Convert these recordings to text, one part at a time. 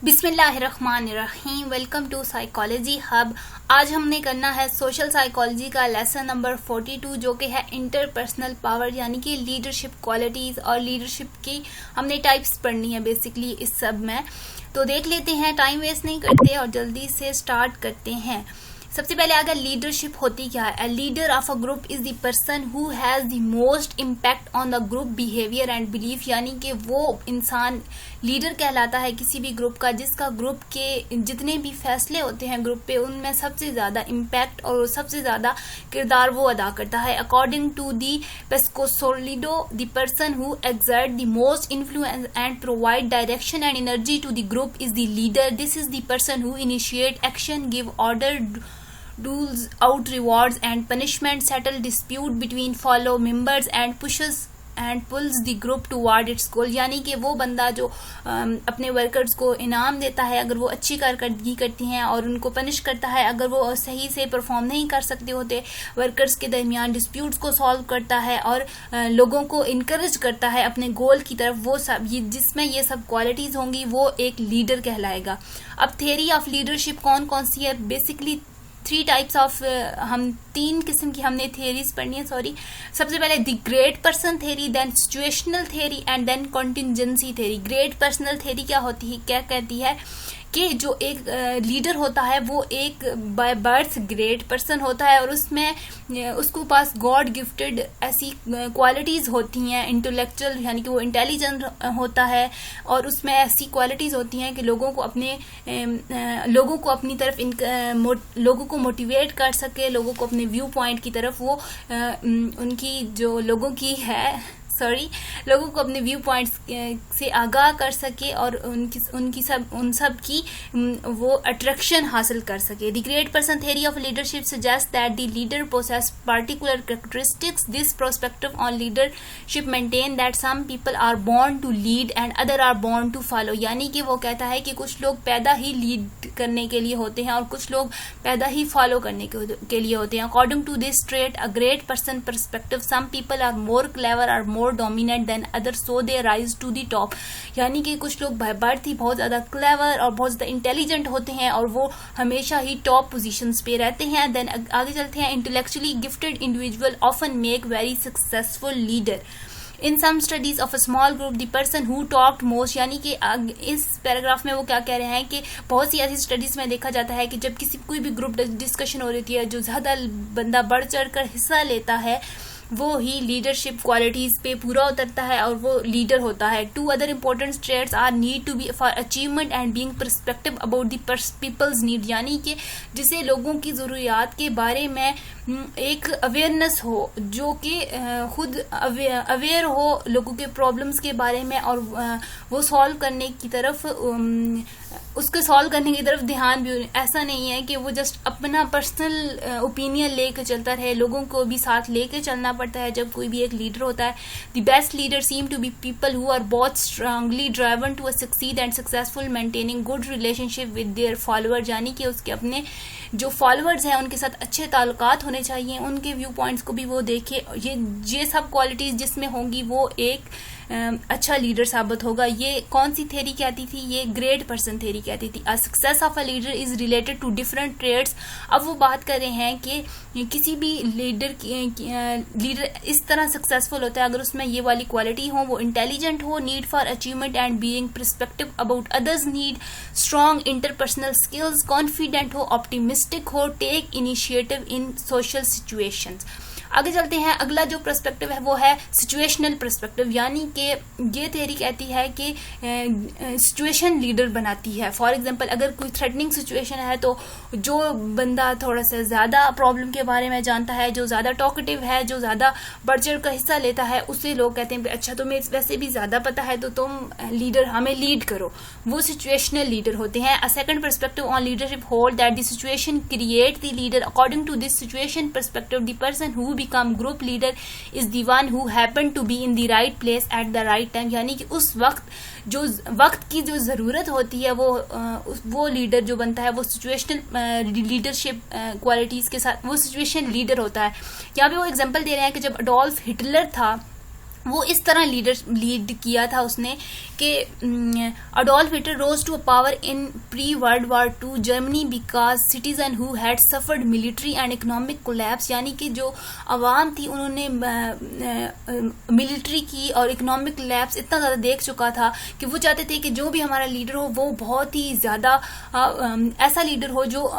बिस्मिल्लाहिर्रहमानिर्रहीम। Welcome to psychology hub. आज हमने करना है सोशल साइकोलॉजी का लेसन नंबर 42 जो कि है इंटरपर्सनल पावर यानी कि लीडरशिप क्वालिटीज़ और लीडरशिप की हमने टाइप्स पढ़नी है बेसिकली इस सब में। तो देख लेते हैं, टाइम वेस्ट नहीं करते और जल्दी से स्टार्ट करते हैं। सबसे पहले अगर लीडरशिप होती क्या है, leader of a group is the person who has the most impact on the group behaviour and belief, यानी कि वो इंसान लीडर कहलाता है किसी भी ग्रुप का जिसका ग्रुप के जितने भी फैसले होते हैं ग्रुप पे उनमें सबसे ज्यादा इम्पैक्ट और सबसे ज्यादा किरदार वो अदा करता है। According to the Pescosolido, the person who exert the most influence and provide direction and energy to the group is the leader. This is the person who initiate action, give order, doles out rewards and punishment, settle dispute between fellow members and pushes and pulls the group toward its goal, यानी कि वो बंदा जो अपने workers को इनाम देता है अगर वो अच्छी कारकर्दगी करती हैं और उनको पनिश करता है अगर वो सही से परफॉर्म नहीं कर सकते होते वर्कर्स के दरमियान, डिस्प्यूट्स को सॉल्व करता है और लोगों को इनकरेज करता है अपने गोल की तरफ। वो सब जिसमें ये सब क्वालिटीज होंगी वो एक लीडर कहलाएगा। अब थ्योरी ऑफ लीडरशिप कौन कौन सी है, बेसिकली 3 टाइप्स ऑफ, हम 3 किस्म की हमने थियरीज पढ़नी है। सबसे पहले the great person theory, then situational theory and then contingency theory. Great personal theory क्या होती है, क्या कहती है कि जो एक लीडर होता है वो एक बाय बर्थ ग्रेट पर्सन होता है और उसमें उसको पास गॉड गिफ्टेड ऐसी क्वालिटीज़ होती हैं, इंटेलेक्चुअल यानी कि वो इंटेलिजेंट होता है और उसमें ऐसी क्वालिटीज़ होती हैं कि लोगों को अपनी तरफ लोगों को मोटिवेट कर सके, लोगों को अपने व्यू पॉइंट की तरफ वो उनकी जो लोगों को अपने व्यू पॉइंट्स से आगाह कर सके और उन सब की वो अट्रैक्शन हासिल कर सके। The great person theory of leadership suggest that the leader possess particular characteristics. This perspective on leadership maintain that some people are born to lead and other are born to follow, यानी कि वो कहता है कि कुछ लोग पैदा ही lead करने के लिए होते हैं और कुछ लोग पैदा ही फॉलो करने के लिए होते हैं। According to this trait a great person perspective, some people are more clever, are more dominant than other, so they rise to the top, यानी कि कुछ लोग बाय बर्थ ही बहुत ज्यादा क्लेवर और बहुत ज्यादा इंटेलिजेंट होते हैं और वो हमेशा ही टॉप पोजीशंस पे रहते हैं। देन आगे चलते हैं, intellectually gifted individual often make very successful leader. In some studies of a small group the person who talked most, यानी कि इस पैराग्राफ में वो क्या कह रहे हैं कि बहुत सी ऐसी स्टडीज में देखा जाता है कि जब कोई भी ग्रुप डिस्कशन हो रही है जो ज्यादा बंदा बढ़ चढ़ कर हिस्सा लेता है वो ही लीडरशिप क्वालिटीज पे पूरा उतरता है और वो लीडर होता है। 2 other important traits are need to be for achievement and being perspective about the people's need, यानी कि जिसे लोगों की ज़रूरियात के बारे में एक अवेयरनेस हो, जो कि खुद अवेयर हो लोगों के प्रॉब्लम्स के बारे में और वो सॉल्व करने की तरफ उसके सॉल्व करने की तरफ ध्यान भी। ऐसा नहीं है कि वो जस्ट अपना पर्सनल ओपिनियन लेके चलता रहे, लोगों को भी साथ लेके चलना पड़ता है जब कोई भी एक लीडर होता है। The best leader seem to be people who are both strongly driven to succeed and successful maintaining good relationship with their follower, यानी कि उसके अपने जो फॉलोअर्स हैं उनके साथ अच्छे ताल्लुकात होने चाहिए, उनके व्यू पॉइंट्स को भी वो देखे। ये सब क्वालिटीज जिसमें होंगी वो एक अच्छा लीडर साबित होगा। ये कौन सी थ्योरी कहती थी, ये ग्रेट पर्सन थ्योरी कहती थी। A success of a leader is related to different traits. अब वो बात कर रहे हैं कि किसी भी लीडर इस तरह सक्सेसफुल होता है अगर उसमें ये वाली क्वालिटी हो, वो इंटेलिजेंट हो, need for achievement and being perspective about others need, strong interpersonal skills, confident हो, ऑप्टिमिस्टिक हो, take initiative in social situations. आगे चलते हैं, अगला जो पर्सपेक्टिव है वो है सिचुएशनल पर्सपेक्टिव, यानी कि ये थ्योरी कहती है कि सिचुएशन लीडर बनाती है। फॉर एग्जांपल अगर कोई थ्रेटनिंग सिचुएशन है तो जो बंदा थोड़ा सा ज्यादा प्रॉब्लम के बारे में जानता है, जो ज्यादा टॉकेटिव है, जो ज्यादा बढ़ चढ़ का हिस्सा लेता है, उसे लोग कहते हैं अच्छा तुम्हें वैसे भी ज्यादा पता है तो तुम लीडर हमें लीड करो, वो सिचुएशनल लीडर होते हैं। A second perspective on leadership hold that the situation create the leader. According to this situation perspective the person who become group leader is the one who happened to be in the right place at the right time, यानी कि उस वक्त की जो जरूरत होती है वो लीडर जो बनता है वो सिचुएशनल लीडरशिप क्वालिटीज के साथ वो सिचुएशन लीडर होता है। यहाँ पे वो एग्जांपल दे रहे हैं कि जब अडोल्फ हिटलर था वो इस तरह लीड किया था उसने कि Adolf Hitler rose to power in pre world war two Germany because citizen who had suffered military and economic collapse, यानी कि जो आवाम थी उन्होंने मिलिट्री की और इकोनॉमिक कोलैप्स इतना ज़्यादा देख चुका था कि वो चाहते थे कि जो भी हमारा लीडर हो वो बहुत ही ज़्यादा ऐसा लीडर हो जो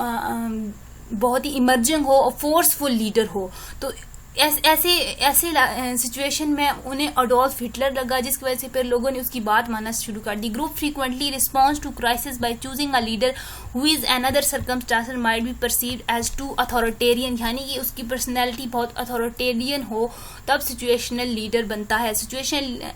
बहुत ही इमर्जिंग हो और फोर्सफुल लीडर हो। तो ऐसे सिचुएशन में उन्हें अडोल्फ हिटलर लगा, जिसकी वजह से फिर लोगों ने उसकी बात मानना शुरू कर दी। Group frequently response to crisis by choosing a leader who is another circumstances might be perceived as too authoritarian, यानी कि उसकी पर्सनैलिटी बहुत अथॉरिटेरियन हो तब सिचुएशनल लीडर बनता है। Situational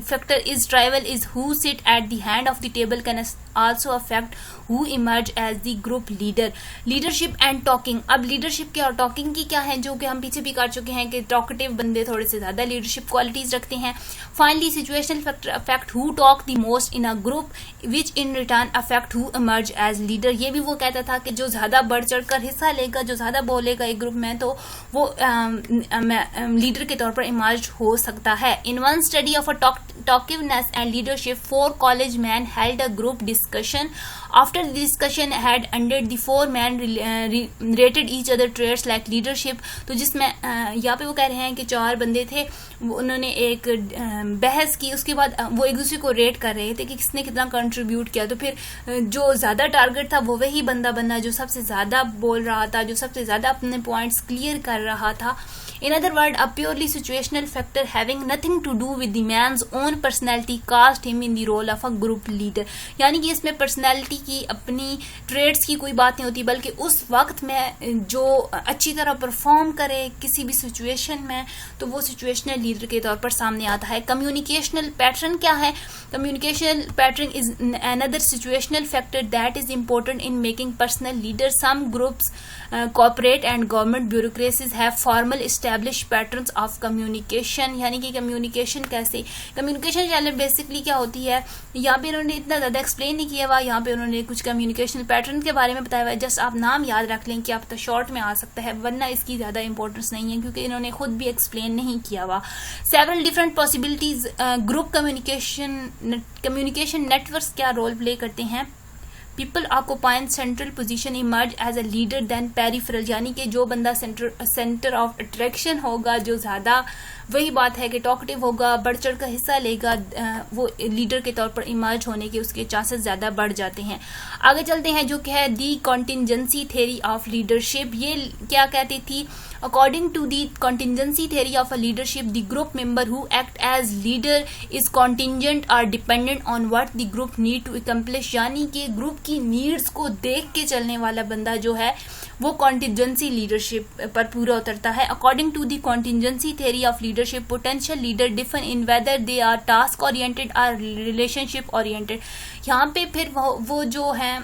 factor is tribal is who sit at the hand of the table can also affect who emerge as the group leader. Leadership and talking, अब leadership की और टॉकिंग की क्या है, जो कि हम पीछे भी कर चुके हैं कि टॉकेटिव बंदे थोड़े से ज्यादा लीडरशिप क्वालिटीज रखते हैं। Finally situational factor affect who talk the most in a group which in return affect who emerge as leader. ये भी वो कहता था कि जो ज्यादा बढ़ चढ़कर हिस्सा लेगा, जो ज्यादा बोलेगा एक ग्रुप में, तो वो लीडर के तौर पर इमर्ज हो सकता है। In one study of a talkiveness and leadership, 4 college men held a group discussion. After the discussion had ended, the 4 men rated each other traits like leadership. तो जिसमें यहाँ पे वो कह रहे हैं कि 4 बंदे थे, उन्होंने एक बहस की, उसके बाद वो एक दूसरे को रेट कर रहे थे कि किसने कितना कंट्रीब्यूट किया। तो फिर जो ज्यादा टारगेट था वो वही बंदा बना जो सबसे ज्यादा बोल रहा था, जो सबसे ज्यादा अपने पॉइंट्स क्लियर कर रहा था। In other words, a purely situational factor having nothing to do with the man's own personality cast him in the role of a group leader. यानी कि इसमें पर्सनैलिटी की, अपनी ट्रेड्स की कोई बात नहीं होती, बल्कि उस वक्त में जो अच्छी तरह परफॉर्म करे किसी भी सिचुएशन में, तो वो सिचुएशनल लीडर के तौर पर सामने आता है। कम्युनिकेशनल पैटर्न क्या है? Communicational pattern is another situational factor that is important in making personal leader. Some groups corporate and government bureaucracies have formal establish patterns of communication. यानी कि कम्युनिकेशन कैसे, कम्युनिकेशन चैनल बेसिकली क्या होती है, यहाँ पे उन्होंने इतना ज्यादा एक्सप्लेन नहीं किया हुआ। यहाँ पे उन्होंने कुछ कम्युनिकेशन पैटर्न के बारे में बताया हुआ है, जस्ट आप नाम याद रख लें कि आप तो शॉर्ट में आ सकता है, वरना इसकी ज्यादा इंपॉर्टेंस नहीं है क्योंकि इन्होंने खुद भी एक्सप्लेन नहीं किया हुआ। Several different possibilities group communication networks क्या रोल प्ले करते हैं। People occupying central position emerge as a leader than peripheral, यानी कि जो बंदा सेंटर ऑफ अट्रैक्शन होगा, जो ज्यादा, वही बात है कि टॉकेटिव होगा, बढ़ चढ़ कर हिस्सा लेगा, वो लीडर के तौर पर इमर्ज होने के उसके चांसेस ज्यादा बढ़ जाते हैं। आगे चलते हैं, जो कि है दी कॉन्टिजेंसी थ्योरी ऑफ लीडरशिप। ये क्या कहती थी? According to the contingency theory of a leadership, the group member who act as leader is contingent or dependent on what the group need to accomplish. यानी कि ग्रुप की needs को देख के चलने वाला बंदा जो है वो कॉन्टिजेंसी लीडरशिप पर पूरा उतरता है। According to the contingency theory of leadership, potential leader differ in whether they are task oriented और रिलेशनशिप ओरिएंटेड। यहाँ पे फिर वो जो है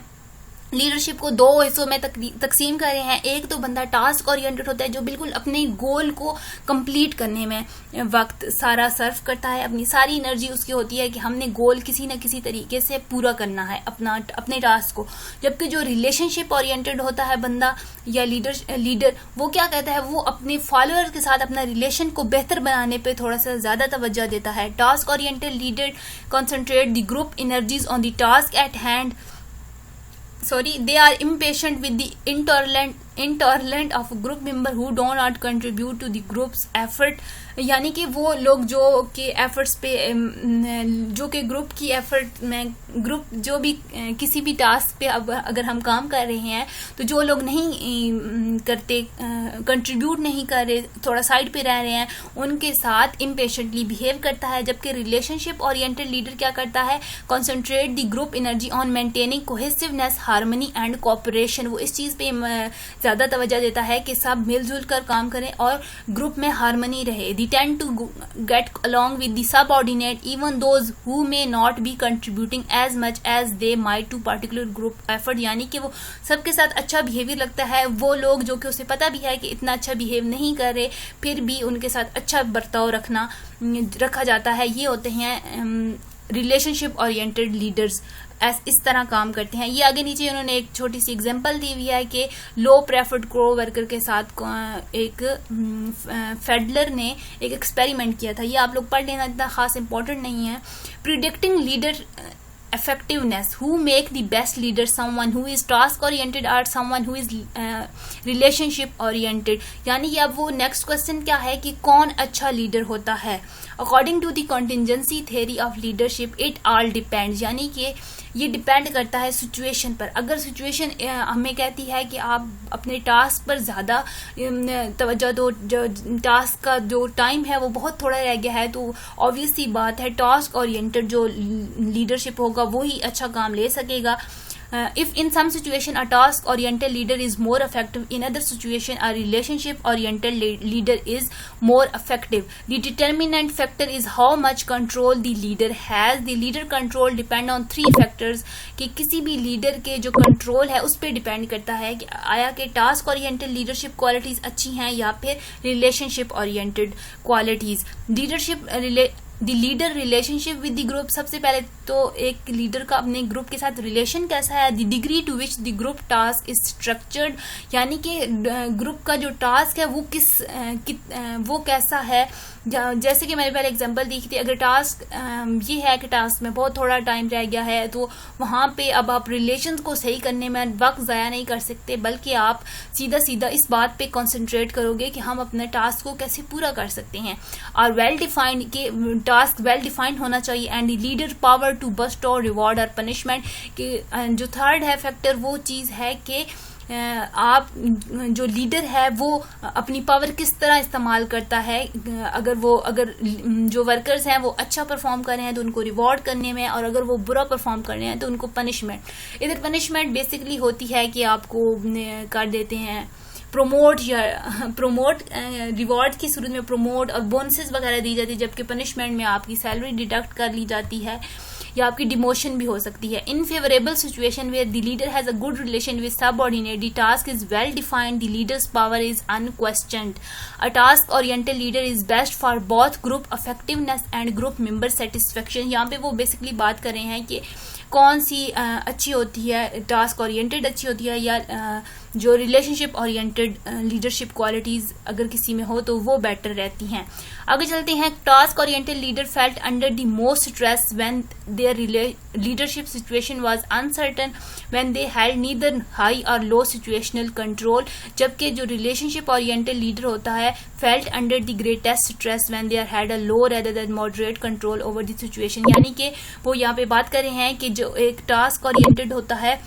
लीडरशिप को 2 हिस्सों में तकसीम कर रहे हैं। एक तो बंदा टास्क ओरिएंटेड होता है, जो बिल्कुल अपने गोल को कंप्लीट करने में वक्त सारा सर्व करता है, अपनी सारी एनर्जी उसकी होती है कि हमने गोल किसी न किसी तरीके से पूरा करना है अपने टास्क को। जबकि जो रिलेशनशिप ओरिएंटेड होता है बंदा या लीडर, वो क्या कहता है, वो अपने फॉलोअर के साथ अपना रिलेशन को बेहतर बनाने पे थोड़ा सा ज्यादा तवज्जो देता है। Task oriented leader concentrate the group energies on the task at hand. They are impatient with the intolerant of a group member who do not contribute to the group's effort. यानी कि वो लोग जो के एफर्ट्स पे, जो कि group की एफर्ट में, ग्रुप जो भी किसी भी टास्क पे अगर हम काम कर रहे हैं, तो जो लोग नहीं करते, कंट्रीब्यूट नहीं कर रहे, थोड़ा साइड पे रह रहे हैं, उनके साथ इम्पेशेंटली बिहेव करता है। जबकि रिलेशनशिप ओरिएंटेड लीडर क्या करता है? Concentrate the group energy on maintaining cohesiveness, harmony and cooperation. वो इस चीज पे ज्यादा तवज्जो देता है कि सब मिलजुल कर काम करें और ग्रुप में हार्मनी रहे। They tend to get along with the subordinate, even those who may not be contributing as much as they might to particular group effort. यानी कि वो सबके साथ अच्छा बिहेवियर लगता है। वो लोग जो कि उसे पता भी है कि इतना अच्छा बिहेव नहीं कर रहे, फिर भी उनके साथ अच्छा बर्ताव रखा जाता है। ये होते हैं रिलेशनशिप ओरिएंटेड लीडर्स इस तरह काम करते हैं। ये आगे नीचे उन्होंने एक छोटी सी एग्जांपल दी हुई है कि लो प्रेफर्ड को-वर्कर के साथ एक फेडलर ने एक एक्सपेरिमेंट किया था। ये आप लोग पढ़ लेना, इतना खास इंपॉर्टेंट नहीं है। Predicting leader effectiveness, who make the best leader, someone who is task oriented or someone who is relationship oriented। यानी कि अब वो नेक्स्ट क्वेश्चन क्या है कि कौन अच्छा लीडर होता है। According to the contingency theory of leadership it all depends, यानी कि ये डिपेंड करता है सिचुएशन पर। अगर सिचुएशन हमें कहती है कि आप अपने टास्क पर ज़्यादा तवज्जो दो, जो टास्क का जो टाइम है वो बहुत थोड़ा रह गया है, तो ऑब्वियस सी बात है टास्क ओरिएंटेड जो लीडरशिप होगा वो ही अच्छा काम ले सकेगा। If in some situation a task oriented leader is more effective, in other situation a relationship oriented leader is more effective. The determinant factor is how much control the leader has. The leader control depend on 3 factors, कि किसी भी leader के जो control है उस पर depend करता है कि आया कि टास्क ओरिएंटेड लीडरशिप क्वालिटीज अच्छी हैं या फिर relationship oriented qualities. The leader relationship with the group, सबसे पहले तो एक लीडर का अपने ग्रुप के साथ रिलेशन कैसा है। The degree to which the group task is structured, यानी कि ग्रुप का जो टास्क है वो वो कैसा है। जैसे कि मैंने पहले एग्जांपल दी थी, अगर टास्क ये है कि टास्क में बहुत थोड़ा टाइम रह गया है, तो वहाँ पे अब आप रिलेशन को सही करने में वक्त ज़ाया नहीं कर सकते, बल्कि आप सीधा इस बात पे कंसंट्रेट करोगे कि हम अपने टास्क को कैसे पूरा कर सकते हैं। और वेल डिफाइंड के टास्क वेल डिफाइंड होना चाहिए। And the leader power to bestow reward और पनिशमेंट, कि जो थर्ड है फैक्टर वो चीज़ है कि आप जो लीडर है वो अपनी पावर किस तरह इस्तेमाल करता है। अगर जो वर्कर्स हैं वो अच्छा परफॉर्म कर रहे हैं तो उनको रिवॉर्ड करने में, और अगर वो बुरा परफॉर्म कर रहे हैं तो उनको पनिशमेंट। इधर पनिशमेंट बेसिकली होती है कि आपको कर देते हैं प्रमोट रिवॉर्ड की सूरत में प्रमोट और बोनसेस वगैरह दी जाती है, जबकि पनिशमेंट में आपकी सैलरी डिडक्ट कर ली जाती है या आपकी डिमोशन भी हो सकती है। In favourable situation where the leader has a good relation with subordinate, the task is well defined, the leader's power is unquestioned. A task oriented leader is best for both group effectiveness and group member satisfaction. यहाँ पे वो basically बात कर रहे हैं कि कौन सी अच्छी होती है, टास्क ओरिएंटेड अच्छी होती है या जो रिलेशनशिप ओरिएंटेड लीडरशिप क्वालिटीज अगर किसी में हो तो वो बेटर रहती हैं। आगे चलते हैं। Task oriented leader felt under the most stress when their leadership situation was uncertain, when they had neither high और लो सिचुएशनल कंट्रोल, जबकि जो रिलेशनशिप ओरिएंटेड लीडर होता है felt under the greatest stress when they had a low rather than moderate control over the situation. यानी कि वो यहाँ पे बात कर रहे हैं कि जो एक टास्क ओरिएंटेड होता है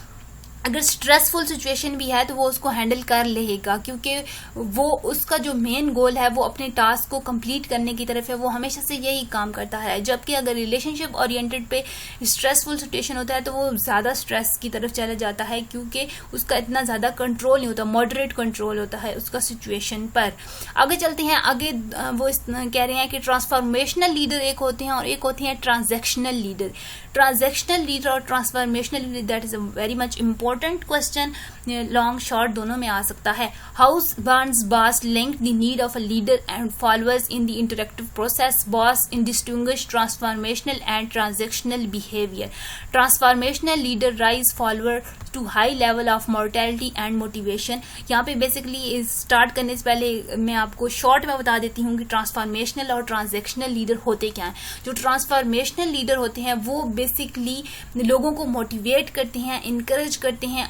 अगर स्ट्रेसफुल सिचुएशन भी है तो वो उसको हैंडल कर लेगा, क्योंकि वो उसका जो मेन गोल है वो अपने टास्क को कंप्लीट करने की तरफ है, वो हमेशा से यही काम करता है। जबकि अगर रिलेशनशिप ओरिएंटेड पे स्ट्रेसफुल सिचुएशन होता है तो वो ज़्यादा स्ट्रेस की तरफ चला जाता है, क्योंकि उसका इतना ज़्यादा कंट्रोल नहीं होता, मॉडरेट कंट्रोल होता है उसका सिचुएशन पर। आगे चलते हैं। आगे वो कह रहे हैं कि ट्रांसफॉर्मेशनल लीडर एक होते हैं और एक होती हैं ट्रांजैक्शनल लीडर। ट्रांजैक्शनल लीडर और transformational leader, that is a very much important question, long short दोनों में आ सकता है। House Burns Bass link the need of a leader and followers in the interactive process. Bass in distinguish transformational and transactional behaviour. Transformational leader rise follower to high level of mortality and motivation. यहाँ पे basically start करने से पहले मैं आपको short में बता देती हूँ कि ट्रांसफॉर्मेशनल और ट्रांजैक्शनल लीडर होते क्या हैं। जो ट्रांसफॉर्मेशनल लीडर होते हैं वो बेसिकली लोगों को मोटिवेट करते हैं, इनकरेज करते हैं,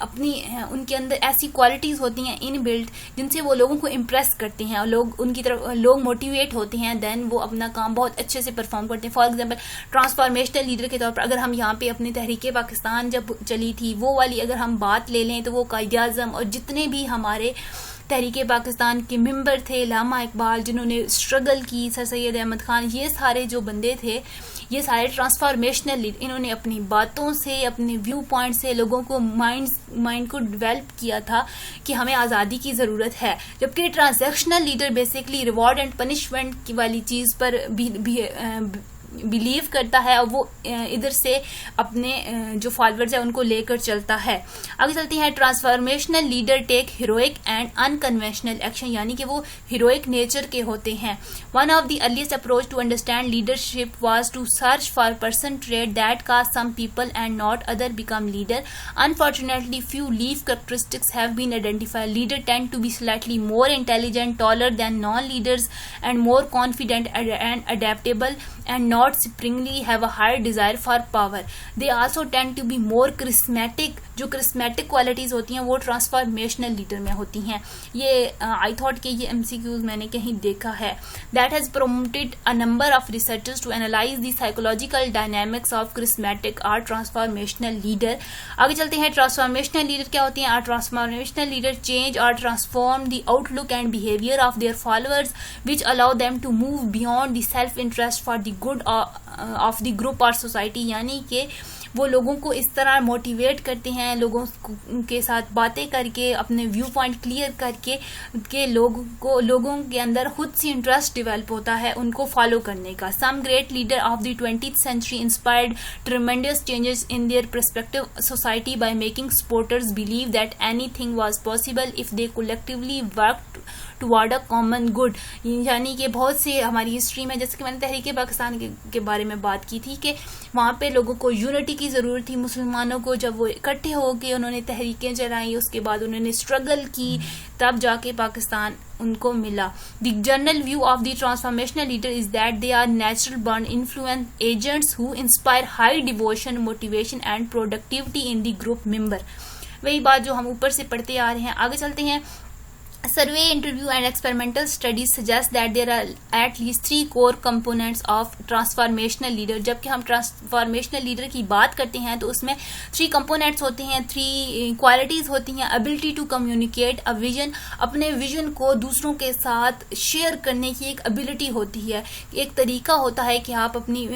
उनके अंदर ऐसी क्वालिटीज होती हैं इनबिल्ट जिनसे वो लोगों को इम्प्रेस करते हैं और उनकी तरफ लोग मोटिवेट होते हैं, देन वो अपना काम बहुत अच्छे से परफॉर्म करते हैं। फॉर एग्जाम्पल ट्रांसफॉर्मेशनल लीडर के तौर पर अगर हम यहाँ पे अपनी तहरीक पाकिस्तान जब चली थी वो वाली अगर हम बात ले लें तो वो कायद-ए-आज़म और जितने भी हमारे तहरीक पाकिस्तान के मेंबर थे, लामा इकबाल जिन्होंने स्ट्रगल की, सर सैयद अहमद खान, ये सारे जो बंदे थे ये सारे ट्रांसफॉर्मेशनल लीडर, इन्होंने अपनी बातों से, अपने व्यू पॉइंट से लोगों को माइंड को डेवलप किया था कि हमें आज़ादी की ज़रूरत है। जबकि transactional leader basically reward and punishment की वाली चीज़ पर भी बिलीव करता है और वो इधर से अपने जो फॉलोअर्स है उनको लेकर चलता है। आगे चलती है, transformational leader take heroic and unconventional action, यानी कि वो हीरोइक नेचर के होते हैं। One of the earliest approach to understand leadership was to search for person trait that cause some people and not other become leader. Unfortunately, few leaf characteristics have been identified. Leaders tend to be slightly more intelligent, taller than non-leaders, and more confident and adaptable, and not springly have a higher desire for power. They also tend to be more charismatic. जो charismatic qualities होती हैं वो transformational leader में होती हैं। ये I thought कि ये MCQs मैंने कहीं देखा है। That has prompted a number of researchers to analyze the psychological dynamics of charismatic or transformational leader. आगे चलते हैं, ट्रांसफॉर्मेशनल लीडर क्या होती हैं? आर ट्रांसफॉर्मेशनल लीडर चेंज और transform the outlook and behaviour of their followers which allow them to move beyond the self interest for the good of the group और society, यानी कि वो लोगों को इस तरह मोटिवेट करते हैं, लोगों के साथ बातें करके, अपने व्यू पॉइंट क्लियर करके के लोगों के अंदर खुद से इंटरेस्ट डेवलप होता है उनको फॉलो करने का। Some great leader of the 20th century inspired tremendous changes in their respective society by making supporters believe that anything was possible if they collectively worked toward a common good. यानी कि बहुत से हमारी history में, जैसे कि मैंने तहरीक पाकिस्तान के बारे में बात की थी कि वहाँ पे लोगों को यूनिटी की ज़रूरत थी। मुसलमानों को जब वो इकट्ठे हो गए, उन्होंने तहरीकें चलाई, उसके बाद उन्होंने स्ट्रगल की, तब जाके पाकिस्तान उनको मिला। The general view of the transformational leader is that they are natural born influence agents who inspire high devotion, motivation and productivity in the group member. वही बात जो हम ऊपर से पढ़ते आ रहे हैं। आगे चलते हैं, survey, interview and experimental studies suggest that there are at least 3 core components of transformational leader। जबकि हम transformational leader की बात करते हैं तो उसमें 3 components होते हैं, 3 qualities होती हैं। ability to communicate a vision, अपने विजन को दूसरों के साथ शेयर करने की एक ability होती है, एक तरीका होता है कि आप अपनी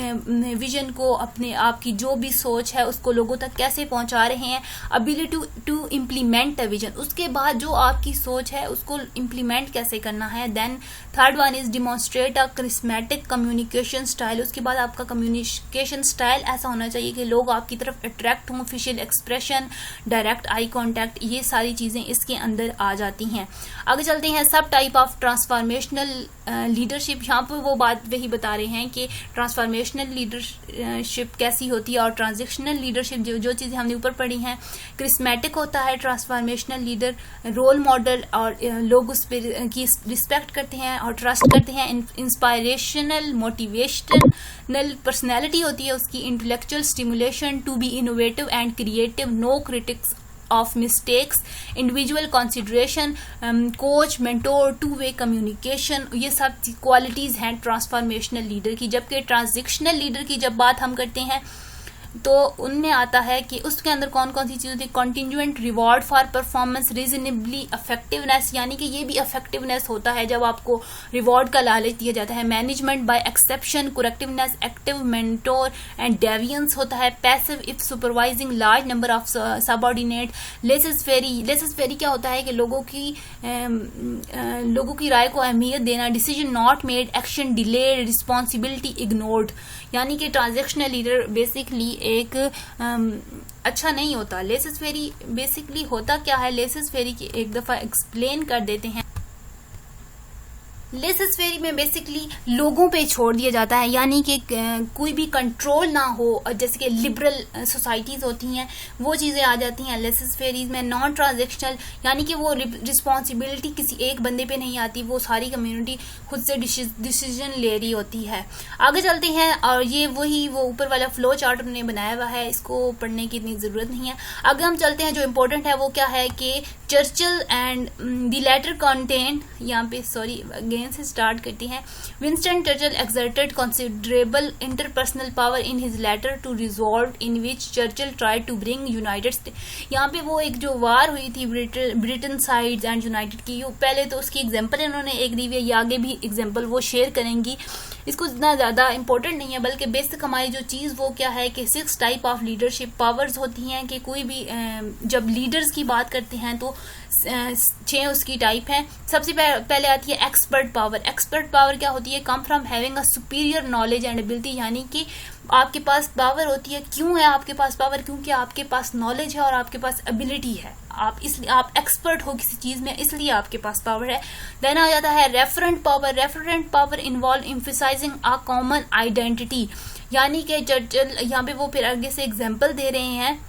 विजन को, अपने आपकी जो भी सोच है उसको लोगों तक कैसे पहुंचा रहे हैं। ability to implement a vision, उसके बाद जो आपकी सोच है उसको इम्प्लीमेंट कैसे करना है। Then third one is demonstrate a charismatic communication style, उसके बाद आपका कम्युनिकेशन स्टाइल ऐसा होना चाहिए कि लोग आपकी तरफ अट्रैक्ट हों। Facial expression, direct eye contact, ये सारी चीजें इसके अंदर आ जाती हैं। आगे चलते हैं, सब टाइप ऑफ ट्रांसफॉर्मेशनल लीडरशिप। यहाँ पर वो बात वही बता रहे हैं कि ट्रांसफॉर्मेशनल लीडरशिप कैसी होती है और ट्रांजिशनल लीडरशिप जो चीजें हमने ऊपर पढ़ी हैं। करिस्मेटिक होता है ट्रांसफॉर्मेशनल लीडर, रोल मॉडल, और लोग उस पर की रिस्पेक्ट करते हैं और ट्रस्ट करते हैं। इंस्पायरेशनल, मोटिवेशनल पर्सनैलिटी होती है उसकी। Intellectual stimulation, to be innovative and creative, no critics of mistakes, individual consideration, coach, mentor, two way communication, ये सब क्वालिटीज हैं ट्रांसफॉर्मेशनल लीडर की। जबकि ट्रांजिशनल लीडर की जब बात हम करते हैं तो उनमें आता है कि उसके अंदर कौन कौन सी चीजें होती है। Contingent reward for performance, reasonably effectiveness, यानी कि ये भी इफेक्टिवनेस होता है जब आपको रिवॉर्ड का लालच दिया जाता है। Management by exception, correctiveness, active mentor and deviance होता है। Passive if supervising large number of subordinate. Laissez faire क्या होता है कि लोगों की राय को अहमियत देना। Decision not made, action delayed, responsibility ignored, यानी कि ट्रांजैक्शनल लीडर बेसिकली एक अच्छा नहीं होता। लेसेस फेरी बेसिकली होता क्या है, लेसेस फेरी की एक दफा एक्सप्लेन कर देते हैं। लेसेस फेरी में बेसिकली लोगों पे छोड़ दिया जाता है, यानी कि कोई भी कंट्रोल ना हो। जैसे कि लिबरल सोसाइटीज होती हैं वो चीजें आ जाती हैं लेसेस फेरीज में। नॉन ट्रांजैक्शनल, यानी कि वो रिस्पॉन्सिबिलिटी किसी एक बंदे पे नहीं आती, वो सारी कम्युनिटी खुद से डिसीजन ले रही होती है। आगे चलते हैं, और ये वो ऊपर वाला फ्लो चार्ट उन्होंने बनाया हुआ है, इसको पढ़ने की इतनी जरूरत नहीं है। आगे हम चलते हैं, जो इम्पोर्टेंट है वो क्या है कि Churchill and the letter content, यहाँ पे सॉरी से स्टार्ट करती हैं। Winston Churchill exerted considerable interpersonal power in his letter to resolve in which Churchill tried to bring United States। यहाँ पे वो एक जो वार हुई थी ब्रिटेन साइड एंड यूनाइटेड की, पहले तो उसकी एग्जांपल इन्होंने एक दी हुई है, आगे भी एग्जांपल वो शेयर करेंगी। इसको इतना ज़्यादा इंपॉर्टेंट नहीं है, बल्कि बेसिक हमारी जो चीज़ वो क्या है कि 6 टाइप ऑफ लीडरशिप पावर्स होती हैं कि कोई भी जब लीडर्स की बात करते हैं तो 6 उसकी टाइप हैं। सबसे पहले आती है एक्सपर्ट पावर। एक्सपर्ट पावर क्या होती है? Come from having a superior knowledge and ability, यानी कि आपके पास पावर होती है। क्यों है आपके पास पावर? क्योंकि आपके पास नॉलेज है और आपके पास एबिलिटी है, इसलिए आप एक्सपर्ट हो किसी चीज में, इसलिए आपके पास पावर है। देन आ जाता है referent power. Referent power involve emphasising a common identity, यानी कि चर्चिल यहाँ पे वो फिर आगे से एग्जाम्पल दे रहे हैं।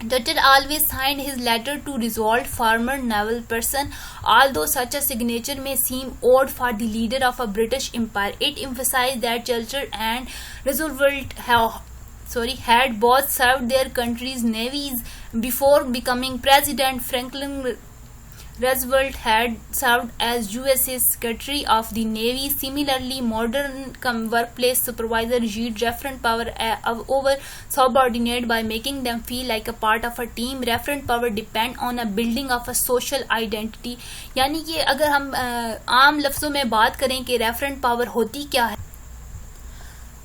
Churchill always signed his letter to resolve former naval person, although such a signature may seem odd for the leader of a British empire. It emphasized that Churchill and Roosevelt had both served their country's navies before becoming president. Franklin Roosevelt had served as USA Secretary of the Navy. Similarly, modern workplace supervisors use referent power over subordinate by making them feel like a part of a team. Referent power depend on a building of a social identity. यानी कि अगर हम आम लफ्जों में बात करें कि referent power होती क्या है,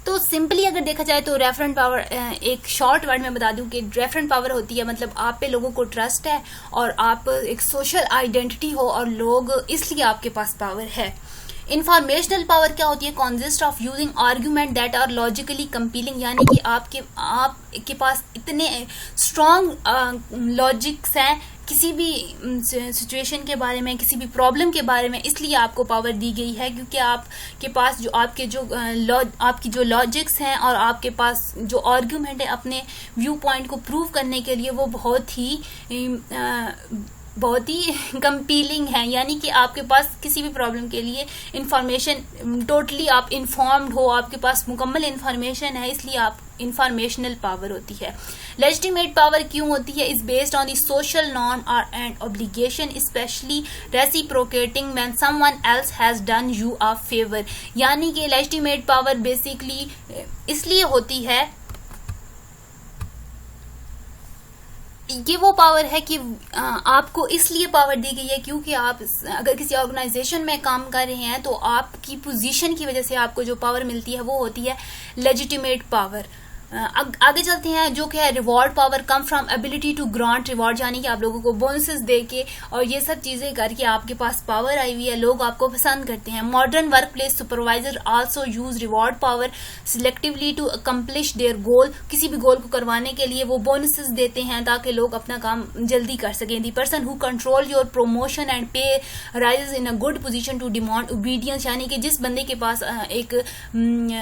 तो सिंपली अगर देखा जाए तो रेफरेंट पावर, एक शॉर्ट वर्ड में बता दूं कि रेफरेंट पावर होती है मतलब आप पे लोगों को ट्रस्ट है और आप एक सोशल आइडेंटिटी हो और लोग इसलिए आपके पास पावर है। इंफॉर्मेशनल पावर क्या होती है? Consist of using argument that are logically compelling, यानी कि आपके पास इतने स्ट्रॉन्ग लॉजिक्स हैं किसी भी सिचुएशन के बारे में, किसी भी प्रॉब्लम के बारे में, इसलिए आपको पावर दी गई है क्योंकि आपके पास आपकी जो लॉजिक्स हैं और आपके पास जो आर्ग्यूमेंट है अपने व्यू पॉइंट को प्रूव करने के लिए वो बहुत ही कंपीलिंग है, यानी कि आपके पास किसी भी प्रॉब्लम के लिए इंफॉर्मेशन टोटली आप इन्फॉर्म्ड हो, आपके पास मुकम्मल इंफॉर्मेशन है, इसलिए आप इंफॉर्मेशनल पावर होती है। लेजिटिमेट पावर क्यों होती है? Is based on the social norm and obligation, specially reciprocating when someone else has done a you favour, यानी कि लेजिटिमेट पावर बेसिकली इसलिए होती है, ये वो पावर है कि आपको इसलिए पावर दी गई है क्योंकि आप अगर किसी ऑर्गेनाइजेशन में काम कर रहे हैं तो आपकी पोजीशन की वजह से आपको जो पावर मिलती है वो होती है लेजिटिमेट पावर। आगे चलते हैं, जो कि है reward power. Come from ability to grant reward, यानी कि आप लोगों को बोनसेस दे के और ये सब चीजें करके आपके पास पावर आई हुई है, लोग आपको पसंद करते हैं। Modern work place supervisor also use reward power selectively to accomplish their goal, किसी भी गोल को करवाने के लिए वो बोनसेस देते हैं ताकि लोग अपना काम जल्दी कर सकें। The person who control your promotion and pay raise in a good position to demand obedience, यानी कि जिस बंदे के पास एक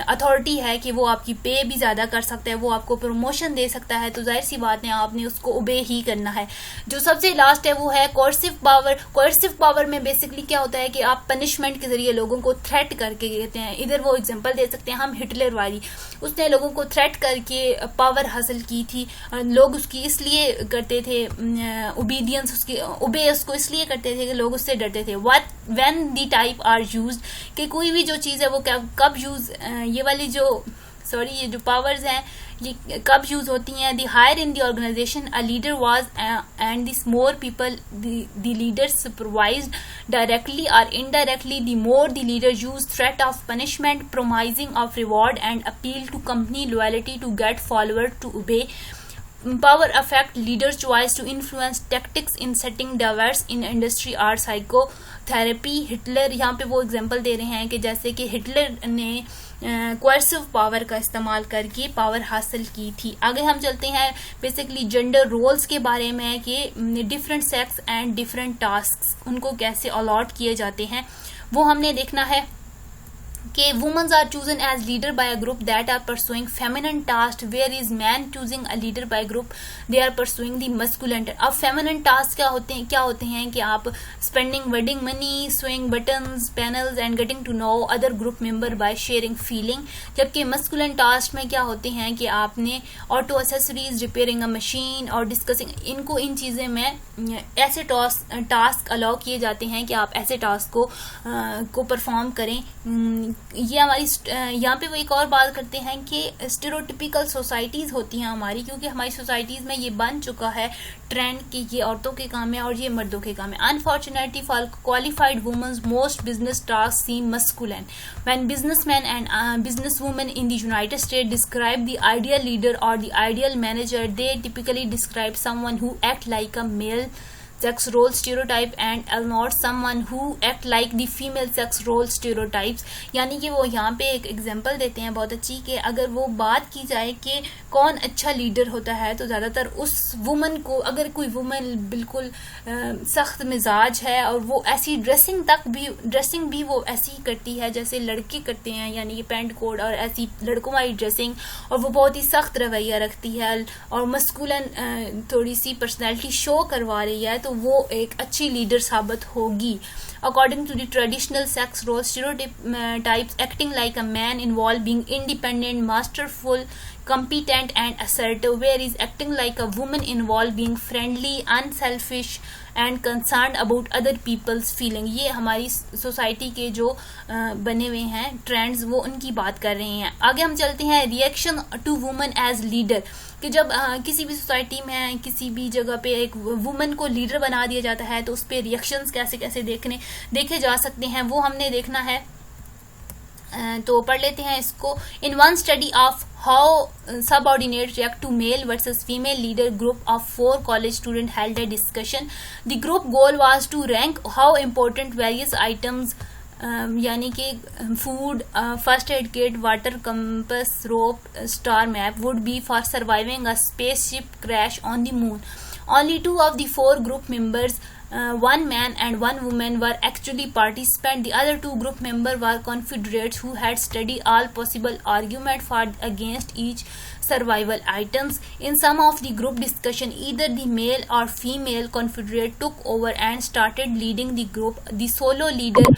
अथॉरिटी है कि वो आपकी पे भी ज्यादा कर सकता है, वो आपको प्रमोशन दे सकता है, तो जाहिर सी बात है आपने उसको ओबे ही करना है। जो सबसे लास्ट है वो है कोर्सिव पावर। कोर्सिव पावर में बेसिकली क्या होता है कि आप पनिशमेंट के जरिए लोगों को थ्रेट करके कहते हैं, इधर वो एग्जांपल दे सकते हैं हम हिटलर वाली, उसने लोगों को थ्रेट करके पावर हासिल की थी, लोग उसकी इसलिए करते थे ओबीडियंस, उसकी ओबे उसको इसलिए करते थे कि लोग उससे डरते थे। When the type are used, कि कोई भी जो चीज है वो कब यूज, ये जो पावर्स हैं ये कब यूज होती हैं। The higher in the organization a leader was and this more people the leader supervised directly और indirectly, the more the leader use threat of punishment, promising of reward and appeal to company loyalty to get follower to obey. Power affect leaders' choice to influence tactics in setting diverse in industry or psychotherapy. Hitler यहाँ पे वो example दे रहे हैं कि जैसे कि Hitler ने coercive power का इस्तेमाल करके पावर हासिल की थी। आगे हम चलते हैं बेसिकली जेंडर रोल्स के बारे में कि different sex and different tasks उनको कैसे अलॉट किए जाते हैं, वो हमने देखना है कि women's are chosen as leader by a group that are pursuing feminine task, where is man choosing a leader by group they are pursuing the masculine. अब फेमिनिन टास्क क्या होते हैं कि आप spending wedding money, swing buttons, panels and getting to know other group member by sharing feeling. जबकि masculine task में क्या होते हैं कि आपने auto accessories, repairing a machine और डिस्कसिंग, इन चीजें में ऐसे टास्क अलाउ किए जाते हैं कि आप ऐसे टास्क को परफॉर्म करें ये हमारी यहाँ पे वो एक और बात करते हैं कि स्टेरियोटिपिकल सोसाइटीज़ होती हैं हमारी, क्योंकि हमारी सोसाइटीज़ में ये बन चुका है ट्रेंड कि ये औरतों के काम है और ये मर्दों के काम है. Unfortunately for qualified women's most business task seem masculine. When businessmen and businesswomen in the United States describe the ideal leader or the ideal manager, they typically describe someone who acts like a male sex role stereotype and not someone who act like the female sex role stereotypes. यानी कि वो यहाँ पे एक example देते हैं बहुत अच्छी कि अगर वो बात की जाए कि कौन अच्छा लीडर होता है तो ज़्यादातर उस वुमन को, अगर कोई वुमन बिल्कुल सख्त मिजाज है और वो ऐसी ड्रेसिंग भी वो ऐसी ही करती है जैसे लड़के करते हैं, यानी कि पैंट कोट और ऐसी लड़कों वाली ड्रेसिंग, और वो बहुत ही सख्त रवैया रखती है और मस्कुलन थोड़ी सी पर्सनैलिटी शो करवा रही है, तो वो एक अच्छी लीडर साबित होगी. According to the traditional sex role stereotypes, acting like a man involve being independent, masterful, competent and assertive, whereas acting like a woman involve being friendly, unselfish and concerned about other people's feeling. ये हमारी society के जो बने हुए हैं trends, वो उनकी बात कर रहे हैं. आगे हम चलते हैं reaction to woman as leader, कि जब किसी भी सोसाइटी में किसी भी जगह पे एक वुमन को लीडर बना दिया जाता है तो उस पर रिएक्शंस कैसे कैसे देखे जा सकते हैं वो हमने देखना है. तो पढ़ लेते हैं इसको. In one study of how subordinates react to male versus female leader, group of 4 college students held a discussion. The group goal was to rank how important various items यानी कि food, first aid kit, water, compass, rope, star map would be for surviving a spaceship crash on the moon. Only 2 of the 4 group members, one man and one woman, were actually participants. The other 2 group members were confederates who had studied all possible arguments for against each survival items. In some of the group discussion, either the male or female confederate took over and started leading the group. The solo leader,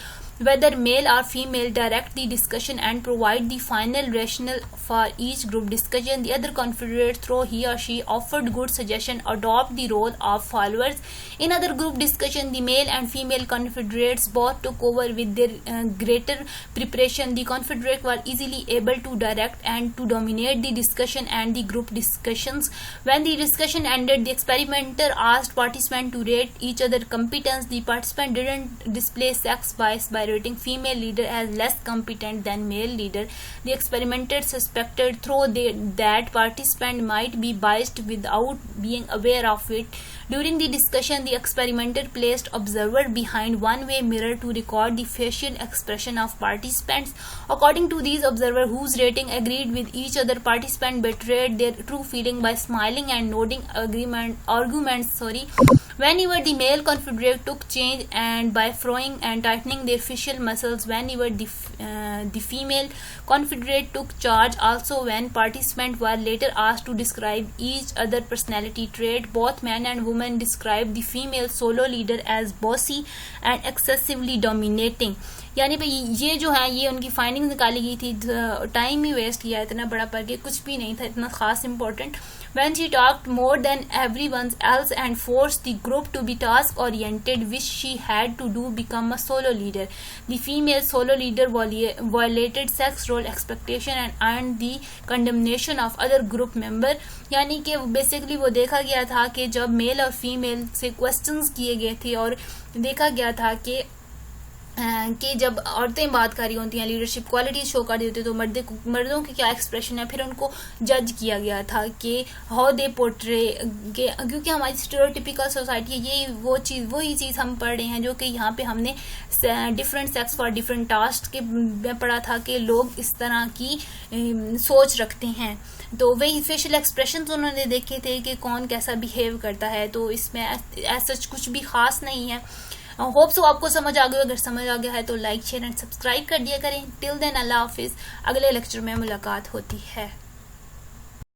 whether male or female, direct the discussion and provide the final rationale for each group discussion. The other confederate, through he or she offered good suggestion, adopt the role of followers. In other group discussion, the male and female confederates both took over with their greater preparation. The confederates were easily able to direct and to dominate the discussion and the group discussions. When the discussion ended, the experimenter asked participants to rate each other competence. The participant didn't display sex bias by rating female leader as less competent than male leader. The experimenter suspected that participant might be biased without being aware of it. During the discussion, the experimenter placed observer behind one-way mirror to record the facial expression of participants. According to these observers, whose rating agreed with each other, participants betrayed their true feeling by smiling and nodding arguments. Whenever the male confederate took change and by froing and tightening their facial muscles, whenever the female confederate took charge. Also, when participants were later asked to describe each other personality trait, both men and women described the female solo leader as bossy and excessively dominating. यानी भाई ये जो है ये उनकी finding निकाली गई थी. टाइम ही वेस्ट किया, इतना बड़ा पढ़ के कुछ भी नहीं था इतना खास important. When she talked more than everyone else and forced the group to be task oriented, which she had to do, become a solo leader. The female solo leader violated sex role expectation and earned the condemnation of other group member. यानी कि basically वो देखा गया था कि जब mail और female से क्वेश्चंस किए गए थे और देखा गया था कि जब औरतें बात कर रही होती हैं, लीडरशिप क्वालिटी शो कर रही होती है, तो मर्दों के क्या एक्सप्रेशन है, फिर उनको जज किया गया था कि हाउ दे पोर्ट्रे. क्योंकि हमारी स्टेरियोटिपिकल सोसाइटी है, ये वही चीज़ हम पढ़ रहे हैं जो कि यहाँ पे हमने different sex for different task के में पढ़ा था कि लोग इस तरह की सोच रखते हैं. तो वही फेशियल एक्सप्रेशन उन्होंने देखे थे कि कौन कैसा बिहेव करता है. तो इसमें ऐसा कुछ भी खास नहीं है. होप सो आपको समझ आ गया. अगर समझ आ गया है तो लाइक शेयर एंड सब्सक्राइब कर दिया करें. टिल देन अल्लाह हाफिज. अगले लेक्चर में मुलाकात होती है.